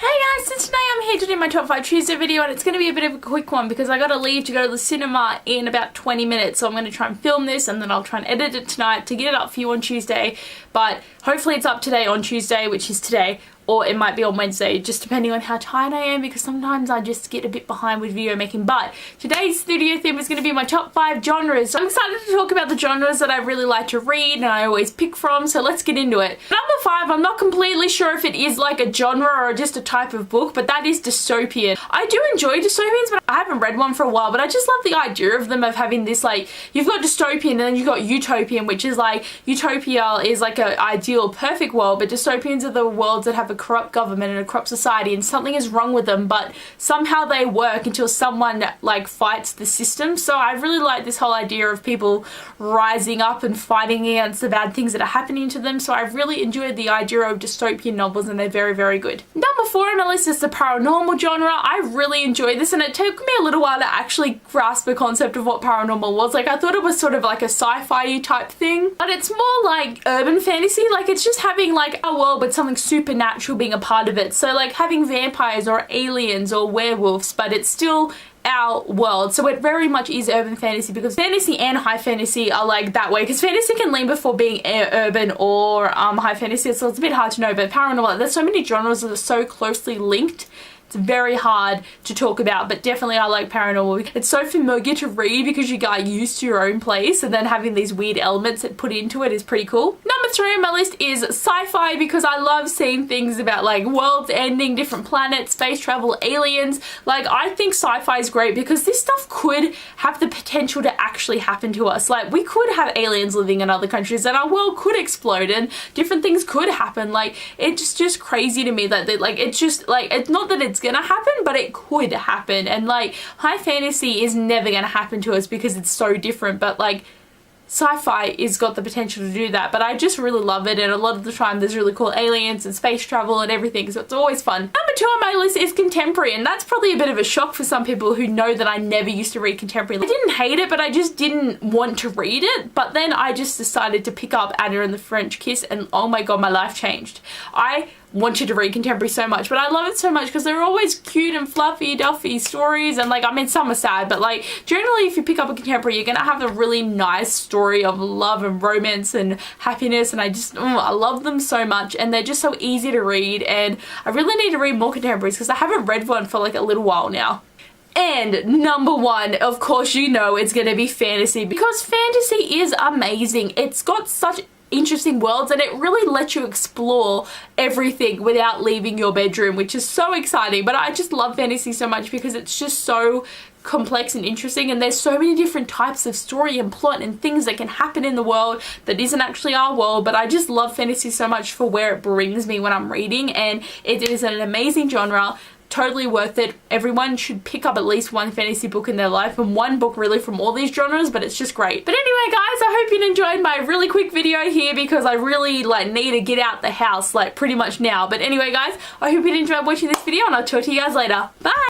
Hey guys, so today I'm here to do my top 5 Tuesday video, and it's going to be a bit of a quick one because I got to leave to go to the cinema in about 20 minutes, so I'm going to try and film this and then I'll try and edit it tonight to get it up for you on Tuesday, but hopefully it's up today on Tuesday, which is today, or it might be on Wednesday, just depending on how tired I am, because sometimes I just get a bit behind with video making. But today's video theme is going to be my top 5 genres. So I'm excited to talk about the genres that I really like to read and I always pick from, so let's get into it. Number 5, I'm not completely sure if it is like a genre or just a type of book, but that is dystopian. I do enjoy dystopians, but I haven't read one for a while, but I just love the idea of them, of having this, like, you've got dystopian and then you've got utopian, which is like, utopia is like an ideal perfect world, but dystopians are the worlds that have a corrupt government and a corrupt society and something is wrong with them, but somehow they work until someone like fights the system. So I really like this whole idea of people rising up and fighting against the bad things that are happening to them. So I've really enjoyed the idea of dystopian novels, and they're very, very good. Number 4 on my list is the paranormal genre. I really enjoyed this, and it took me a little while to actually grasp the concept of what paranormal was. Like, I thought it was sort of like a sci-fi type thing, but it's more like urban fantasy. Like, it's just having like a world with something supernatural being a part of it. So like having vampires or aliens or werewolves, but it's still our world. So it very much is urban fantasy, because fantasy and high fantasy are like that way, because fantasy can lean before being urban or high fantasy, so it's a bit hard to know. But paranormal, there's so many genres that are so closely linked, it's very hard to talk about. But definitely I like paranormal. It's so familiar to read because you get used to your own place, and then having these weird elements that put into it is pretty cool. Number 3 on my list is sci-fi, because I love seeing things about like worlds ending, different planets, space travel, aliens. Like, I think sci-fi is great because this stuff could have the potential to actually happen to us. Like, we could have aliens living in other countries and our world could explode and different things could happen. Like, it's just crazy to me that like, it's just like, it's not that it's gonna happen, but it could happen. And like, high fantasy is never gonna happen to us because it's so different, but like, sci-fi is got the potential to do that. But I just really love it, and a lot of the time there's really cool aliens and space travel and everything, so it's always fun. Number 2 on my list is contemporary, and that's probably a bit of a shock for some people who know that I never used to read contemporary. I didn't hate it, but I just didn't want to read it. But then I just decided to pick up Anna and the French Kiss, and oh my god, my life changed. I wanted to read contemporary so much, but I love it so much because they're always cute and fluffy duffy stories, and like, I mean, some are sad, but like, generally if you pick up a contemporary, you're gonna have a really nice story of love and romance and happiness, and I love them so much, and they're just so easy to read, and I really need to read more contemporaries because I haven't read one for like a little while now. And number 1, of course, you know it's gonna be fantasy, because fantasy is amazing. It's got such interesting worlds, and it really lets you explore everything without leaving your bedroom, which is so exciting. But I just love fantasy so much because it's just so complex and interesting, and there's so many different types of story and plot and things that can happen in the world that isn't actually our world. But I just love fantasy so much for where it brings me when I'm reading, and it is an amazing genre. Totally worth it. Everyone should pick up at least one fantasy book in their life, and one book really from all these genres, but it's just great. But anyway guys, I hope you enjoyed my really quick video here, because I really like need to get out the house like pretty much now. But anyway guys, I hope you enjoyed watching this video, and I'll talk to you guys later. Bye!